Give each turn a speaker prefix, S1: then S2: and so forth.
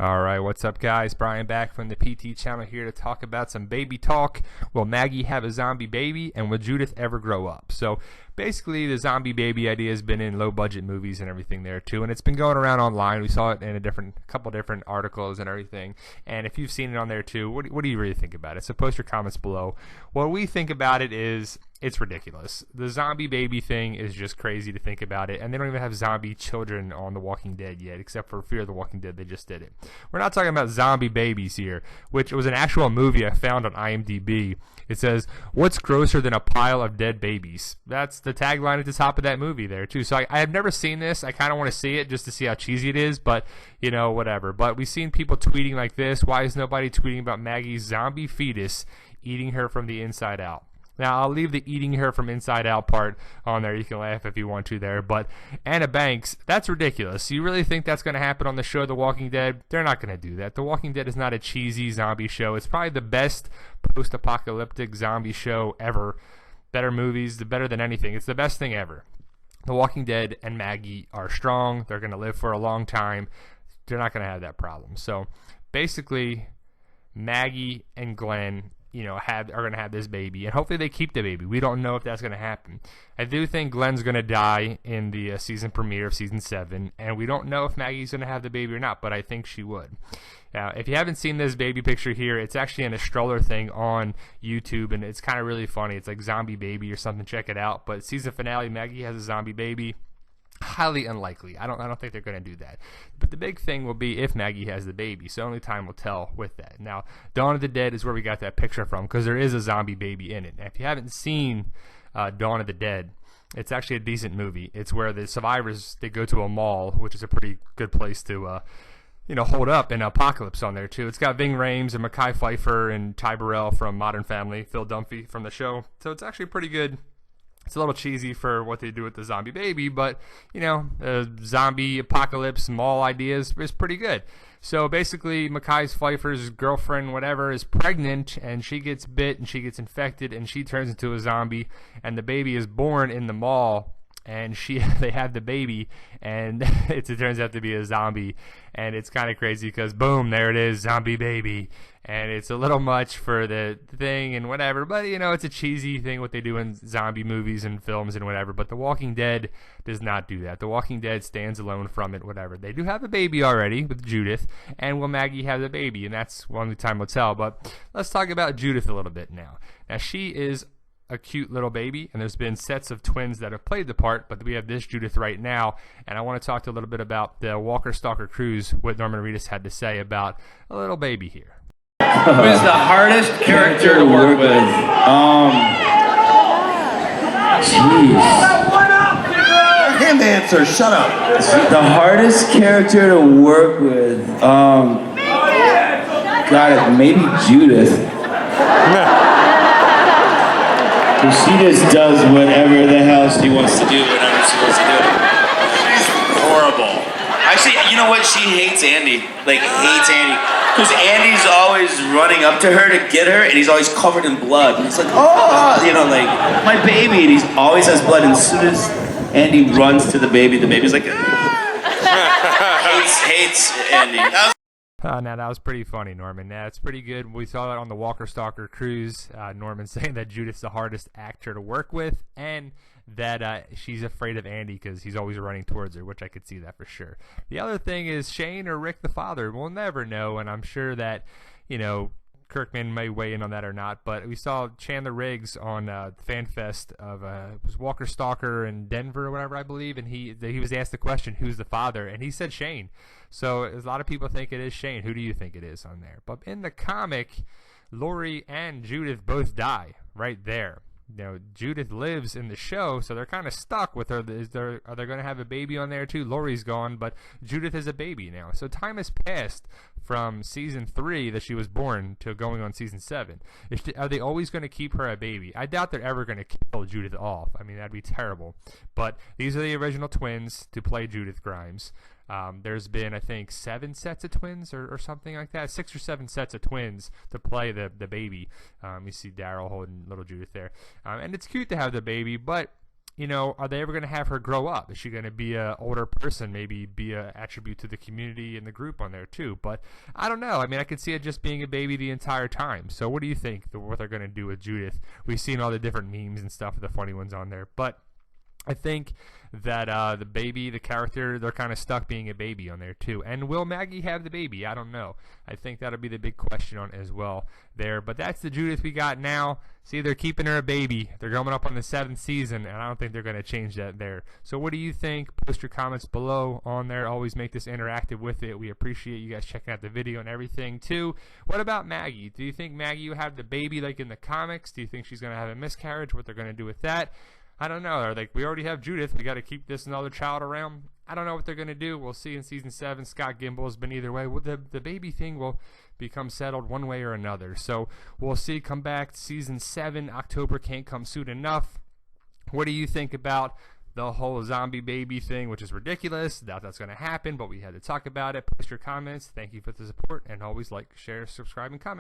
S1: Alright, what's up guys? Brian back from the PT channel here to talk about some baby talk. Will Maggie have a zombie baby, and will Judith ever grow up? So basically the zombie baby idea has been in low budget movies and everything there too, and it's been going around online. We saw it in a couple different articles and everything, and if you've seen it on there too, what do you really think about it? So post your comments below. What we think about it is it's ridiculous. The zombie baby thing is just crazy to think about it, and they don't even have zombie children on The Walking Dead yet, except for Fear the Walking Dead. They just did it. We're not talking about zombie babies here, which was an actual movie I found on IMDb. It says, "What's grosser than a pile of dead babies?" That's the tagline at the top of that movie there too. So I have never seen this. I kind of want to see it just to see how cheesy it is, but you know, whatever. But we've seen people tweeting like this. Why is nobody tweeting about Maggie's zombie fetus eating her from the inside out? Now, I'll leave the eating her from inside out part on there. You can laugh if you want to there. But Anna Banks, that's ridiculous. You really think that's going to happen on the show The Walking Dead? They're not going to do that. The Walking Dead is not a cheesy zombie show. It's probably the best post-apocalyptic zombie show ever. Better movies, better than anything. It's the best thing ever. The Walking Dead and Maggie are strong. They're going to live for a long time. They're not going to have that problem. So basically, Maggie and Glenn are going to have this baby, and hopefully they keep the baby. We don't know if that's going to happen. I do think Glenn's going to die in the season premiere of season 7, and we don't know if Maggie's going to have the baby or not, but I think she would. Now, if you haven't seen this baby picture here, it's actually in a stroller thing on YouTube, and it's kind of really funny. It's like Zombie Baby or something. Check it out. But season finale, Maggie has a zombie baby. Highly unlikely. I don't think they're going to do that. But the big thing will be if Maggie has the baby. So only time will tell with that. Now, Dawn of the Dead is where we got that picture from, because there is a zombie baby in it. Now, if you haven't seen Dawn of the Dead, it's actually a decent movie. It's where the survivors, they go to a mall, which is a pretty good place to hold up in Apocalypse on there too. It's got Ving Rhames and Mekhi Phifer and Ty Burrell from Modern Family, Phil Dunphy from the show. So it's actually pretty good. It's a little cheesy for what they do with the zombie baby, but, zombie apocalypse mall ideas is pretty good. So basically, Mekhi Phifer's girlfriend, whatever, is pregnant, and she gets bit, and she gets infected, and she turns into a zombie, and the baby is born in the mall, and they have the baby, and it turns out to be a zombie, and it's kind of crazy because, boom, there it is, zombie baby. And it's a little much for the thing and whatever, but it's a cheesy thing what they do in zombie movies and films and whatever. But The Walking Dead does not do that. The Walking Dead stands alone from it, whatever. They do have a baby already with Judith, and will Maggie have a baby? And that's only time will tell. But let's talk about Judith a little bit now. Now, she is a cute little baby, and there's been sets of twins that have played the part, but we have this Judith right now, and I want to talk to a little bit about the Walker Stalker Cruise, what Norman Reedus had to say about a little baby here.
S2: Who is the hardest character to work with?
S3: Jeez. Him answer, shut up.
S2: The hardest character to work with, got it, maybe Judith. She just does whatever the hell she wants to do whenever she wants to do it. She's horrible. Actually, you know what? She hates Andy. Hates Andy. Because Andy's always running up to her to get her, and he's always covered in blood. And it's like, oh, my baby. And he always has blood. And as soon as Andy runs to the baby's like, hates Andy.
S1: Now, that was pretty funny, Norman. That's pretty good. We saw that on the Walker Stalker Cruise. Norman saying that Judith's the hardest actor to work with, and that she's afraid of Andy because he's always running towards her, which I could see that for sure. The other thing is Shane or Rick the father. We'll never know, and I'm sure that, Kirkman may weigh in on that or not, but we saw Chandler Riggs on FanFest of it was Walker Stalker in Denver or whatever, I believe, and he was asked the question, who's the father, and he said Shane. So a lot of people think it is Shane. Who do you think it is on there? But in the comic, Lori and Judith both die right there. Judith lives in the show, so they're kind of stuck with her. Are they going to have a baby on there too? Lori's gone, but Judith is a baby now. So time has passed from season 3 that she was born to going on season 7. Are they always going to keep her a baby? I doubt they're ever going to kill Judith off. I mean, that'd be terrible. But these are the original twins to play Judith Grimes. There's been, I think, 7 sets of twins or something like that. 6 or 7 sets of twins to play the baby. You see Daryl holding little Judith there. And it's cute to have the baby, but you know, are they ever going to have her grow up? Is she going to be an older person, maybe be an attribute to the community and the group on there too? But I don't know. I mean, I could see it just being a baby the entire time. So what do you think what they're going to do with Judith? We've seen all the different memes and stuff, the funny ones on there. But I think that the baby, the character, they're kind of stuck being a baby on there too. And will Maggie have the baby? I don't know. I think that'll be the big question on as well there. But that's the Judith we got now. See, they're keeping her a baby. They're coming up on the 7th season, and I don't think they're going to change that there. So what do you think? Post your comments below on there. Always make this interactive with it. We appreciate you guys checking out the video and everything too. What about Maggie? Do you think Maggie will have the baby like in the comics? Do you think she's going to have a miscarriage? What they're going to do with that? I don't know. They're like, we already have Judith. We got to keep this another child around. I don't know what they're going to do. We'll see in season 7. Scott Gimbel's been either way. Well, the baby thing will become settled one way or another. So we'll see. Come back season 7. October can't come soon enough. What do you think about the whole zombie baby thing, which is ridiculous? Doubt that's going to happen, but we had to talk about it. Post your comments. Thank you for the support, and always like, share, subscribe, and comment.